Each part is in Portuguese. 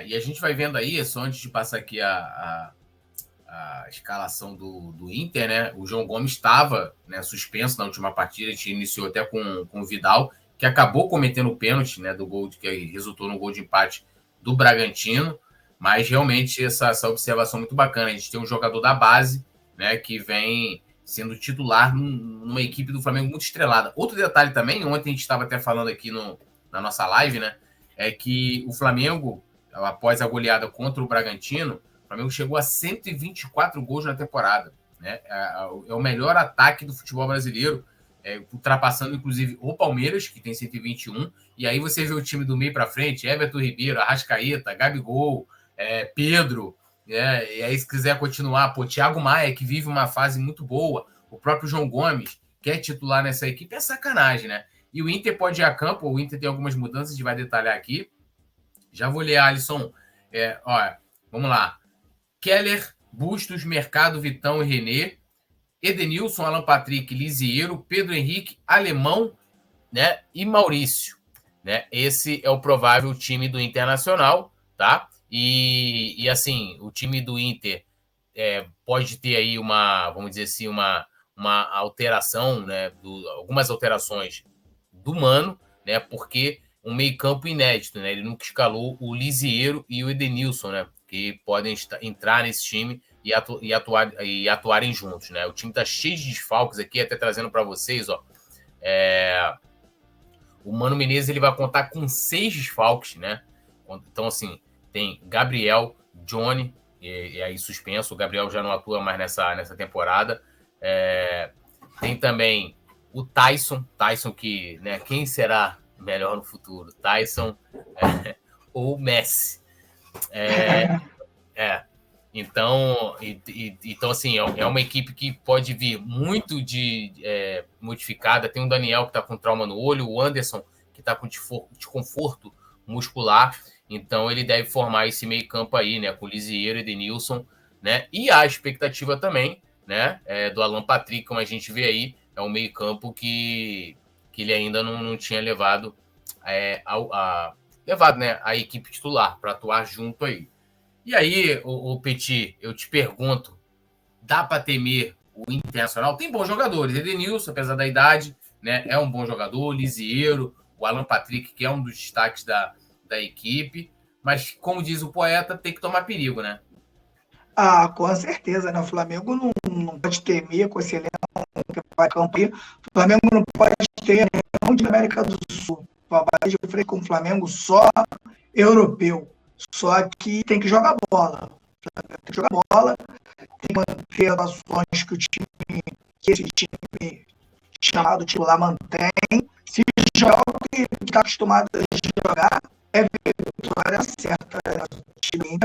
E a gente vai vendo aí, só antes de passar aqui a escalação do Inter, né? O João Gomes estava, né, suspenso na última partida, a gente iniciou até com o Vidal, que acabou cometendo o pênalti, né, do gol que resultou no gol de empate do Bragantino, mas realmente essa observação muito bacana. A gente tem um jogador da base, né, que vem sendo titular numa equipe do Flamengo muito estrelada. Outro detalhe também, ontem a gente estava até falando aqui na nossa live, né, é que o Flamengo, após a goleada contra o Bragantino, o Flamengo chegou a 124 gols na temporada, né? É o melhor ataque do futebol brasileiro, ultrapassando inclusive o Palmeiras, que tem 121, e aí você vê o time do meio para frente, Everton Ribeiro, Arrascaeta, Gabigol, Pedro, e aí se quiser continuar, Thiago Maia, que vive uma fase muito boa, o próprio João Gomes, que é titular nessa equipe, é sacanagem, né? E o Inter pode ir a campo, o Inter tem algumas mudanças, a gente vai detalhar aqui. Já vou ler, Alisson. Vamos lá. Keller, Bustos, Mercado, Vitão e René, Edenilson, Alan Patrick, Lisiero, Pedro Henrique, Alemão, né, e Maurício. Né? Esse é o provável time do Internacional, tá? E assim, o time do Inter pode ter aí vamos dizer assim, uma alteração, né, algumas alterações do Mano, né, porque um meio-campo inédito, né? Ele nunca escalou o Lisiero e o Edenilson, né? Que podem entrar nesse time e atuarem juntos, né? O time tá cheio de desfalques aqui, até trazendo para vocês, ó. O Mano Menezes ele vai contar com 6 desfalques, né? Então, assim, tem Gabriel, Johnny, e aí suspenso. O Gabriel já não atua mais nessa temporada. Tem também o Tyson que, né? Quem será melhor no futuro, Tyson ou Messi? Então, assim, é uma equipe que pode vir muito modificada. Tem o Daniel que está com trauma no olho, o Anderson que está com desconforto muscular. Então, ele deve formar esse meio campo aí, né? Com Lisiero e Edenilson, né? E a expectativa também, né? Do Alan Patrick, como a gente vê aí, é um meio campo que ele ainda não tinha levado né, a equipe titular para atuar junto aí. E aí, o Petit, eu te pergunto, dá para temer o Internacional? Tem bons jogadores, Edenilson, apesar da idade, né, é um bom jogador, Lisiero, o Alan Patrick, que é um dos destaques da equipe, mas, como diz o poeta, tem que tomar perigo, né? Com certeza, né? O Flamengo não pode temer com esse elenco que vai campear. O Flamengo não pode ter nenhum de América do Sul. Vai sofrer com o Flamengo só europeu. Só que tem que jogar bola. Tem que jogar bola, tem que manter as ações que esse time chamado titular mantém. Se jogar o que está acostumado a jogar, é vitória certa. O time,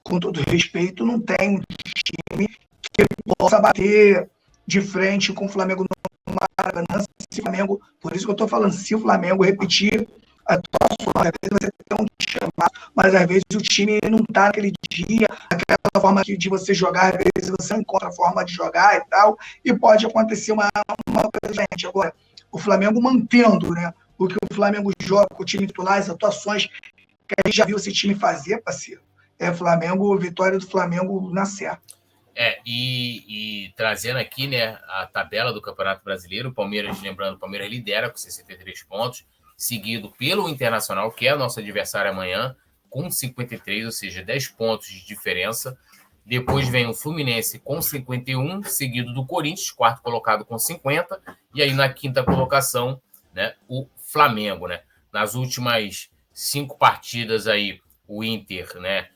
com todo respeito, não tem um time que possa bater de frente com o Flamengo no Maracanã. Se o Flamengo, por isso que eu estou falando, se o Flamengo repetir a atuação, às vezes você tem um chamado, mas às vezes o time não está naquele dia, aquela forma de você jogar, às vezes você não encontra a forma de jogar e tal, e pode acontecer uma coisa. Gente, agora, o Flamengo mantendo, né, o que o Flamengo joga com o time titular, as atuações que a gente já viu esse time fazer, parceiro, Flamengo, vitória do Flamengo na certa. E trazendo aqui, né, a tabela do Campeonato Brasileiro, o Palmeiras, lembrando, o Palmeiras lidera com 63 pontos, seguido pelo Internacional, que é nosso adversário amanhã, com 53, ou seja, 10 pontos de diferença. Depois vem o Fluminense com 51, seguido do Corinthians, quarto colocado com 50, e aí na quinta colocação, né, o Flamengo, né? Nas últimas 5 partidas aí, o Inter, né,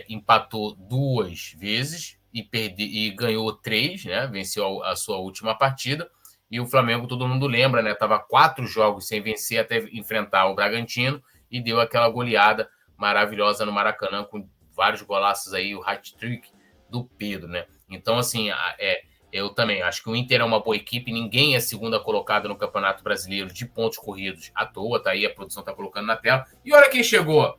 empatou 2 vezes e ganhou 3, né? Venceu a sua última partida. E o Flamengo, todo mundo lembra, né? Estava 4 jogos sem vencer até enfrentar o Bragantino e deu aquela goleada maravilhosa no Maracanã com vários golaços aí, o hat-trick do Pedro, né? Então, assim, eu também acho que o Inter é uma boa equipe, ninguém é segunda colocada no Campeonato Brasileiro de pontos corridos à toa, tá aí, a produção tá colocando na tela. E olha quem chegou!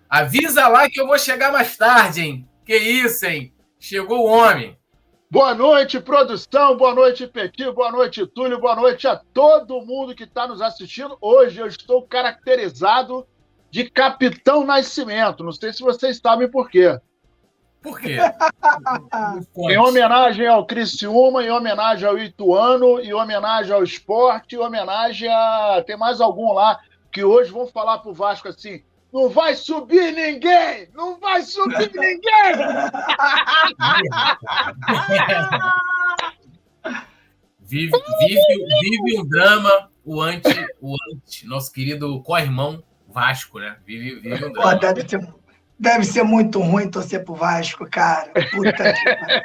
Avisa lá que eu vou chegar mais tarde, hein? Que isso, hein? Chegou o homem. Boa noite, produção. Boa noite, Petit. Boa noite, Túlio. Boa noite a todo mundo que está nos assistindo. Hoje eu estou caracterizado de Capitão Nascimento. Não sei se vocês sabem por quê. Por quê? Em homenagem ao Criciúma, em homenagem ao Ituano, em homenagem ao Sport, em homenagem a... Tem mais algum lá que hoje vão falar pro Vasco assim: não vai subir ninguém! Não vai subir ninguém! Vive um drama o nosso querido co-irmão Vasco, né? Vive um drama. Deve ser muito ruim torcer pro Vasco, cara. Puta que pariu.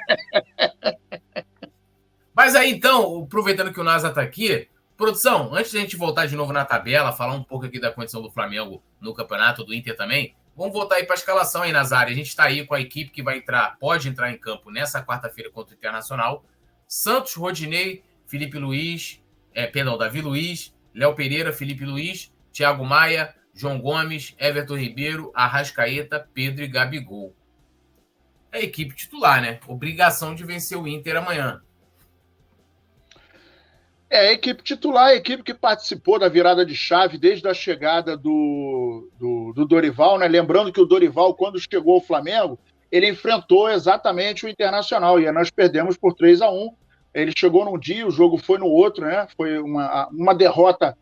Mas aí, então, aproveitando que o Nasa tá aqui, produção, antes da gente voltar de novo na tabela, falar um pouco aqui da condição do Flamengo no campeonato, do Inter também, vamos voltar aí para a escalação aí, Nazário. A gente está aí com a equipe que pode entrar em campo nessa quarta-feira contra o Internacional. Santos, Rodinei, Felipe Luiz, Davi Luiz, Léo Pereira, Felipe Luiz, Thiago Maia, João Gomes, Everton Ribeiro, Arrascaeta, Pedro e Gabigol. É a equipe titular, né? Obrigação de vencer o Inter amanhã. É a equipe titular, a equipe que participou da virada de chave desde a chegada do Dorival, né? Lembrando que o Dorival, quando chegou ao Flamengo, ele enfrentou exatamente o Internacional, e nós perdemos por 3-1. Ele chegou num dia, o jogo foi no outro, né? Foi uma derrota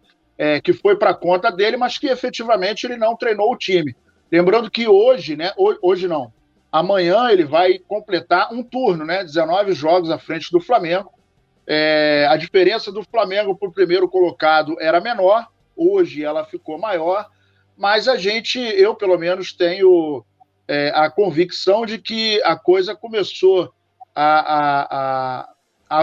que foi para conta dele, mas que efetivamente ele não treinou o time. Lembrando que hoje, né? Hoje não. Amanhã ele vai completar um turno, né? 19 jogos à frente do Flamengo. A diferença do Flamengo para o primeiro colocado era menor, hoje ela ficou maior, mas eu pelo menos tenho a convicção de que a coisa começou a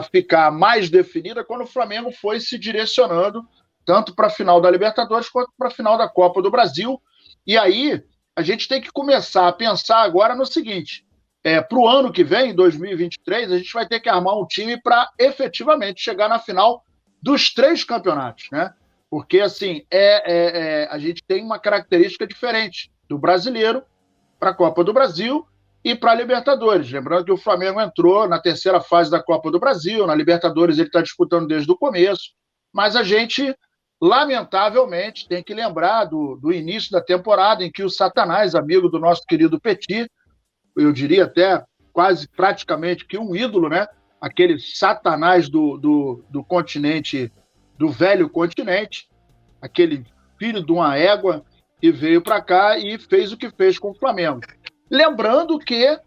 ficar mais definida quando o Flamengo foi se direcionando tanto para a final da Libertadores quanto para a final da Copa do Brasil. E aí a gente tem que começar a pensar agora no seguinte: para o ano que vem, 2023, a gente vai ter que armar um time para efetivamente chegar na final dos 3 campeonatos, né? Porque, assim, a gente tem uma característica diferente do brasileiro para a Copa do Brasil e para a Libertadores. Lembrando que o Flamengo entrou na terceira fase da Copa do Brasil, na Libertadores ele está disputando desde o começo, mas a gente, lamentavelmente, tem que lembrar do início da temporada em que o Satanás, amigo do nosso querido Petit, eu diria até quase praticamente que um ídolo, né? Aquele Satanás do continente, do velho continente, aquele filho de uma égua que veio para cá e fez o que fez com o Flamengo. Lembrando que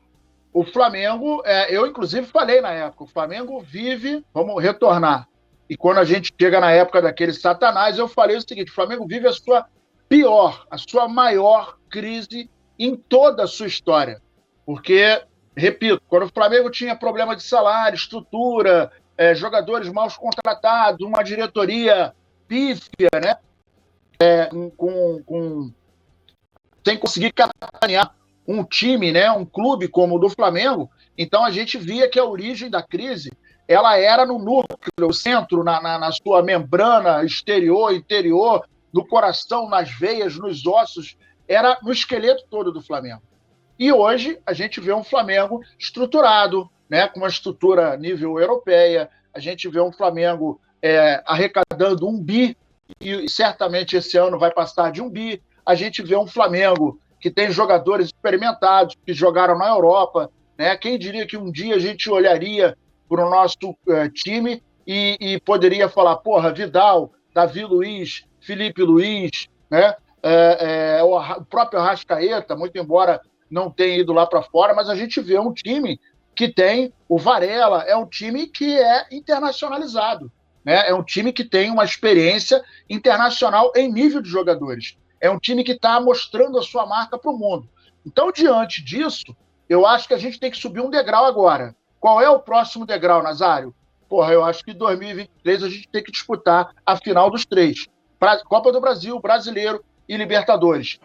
o Flamengo, eu inclusive falei na época, o Flamengo vive, vamos retornar, e quando a gente chega na época daquele Satanás, eu falei o seguinte: o Flamengo vive a sua maior crise em toda a sua história. Porque, repito, quando o Flamengo tinha problema de salário, estrutura, jogadores mal contratados, uma diretoria pífia, né? Sem conseguir capitanear um time, né? Um clube como o do Flamengo, então a gente via que a origem da crise ela era no núcleo, no centro, na sua membrana exterior, interior, no coração, nas veias, nos ossos, era no esqueleto todo do Flamengo. E hoje a gente vê um Flamengo estruturado, né, com uma estrutura nível europeia. A gente vê um Flamengo arrecadando 1 bi, e certamente esse ano vai passar de 1 bi. A gente vê um Flamengo que tem jogadores experimentados, que jogaram na Europa, né? Quem diria que um dia a gente olharia para o nosso time e poderia falar: porra, Vidal, Davi Luiz, Felipe Luiz, né? O próprio Arrascaeta, muito embora não tenha ido lá para fora, mas a gente vê um time que tem o Varela, é um time que é internacionalizado, né? É um time que tem uma experiência internacional em nível de jogadores. É um time que está mostrando a sua marca para o mundo. Então, diante disso, eu acho que a gente tem que subir um degrau agora. Qual é o próximo degrau, Nazário? Porra, eu acho que em 2023 a gente tem que disputar a final dos 3. Copa do Brasil, Brasileiro e Libertadores.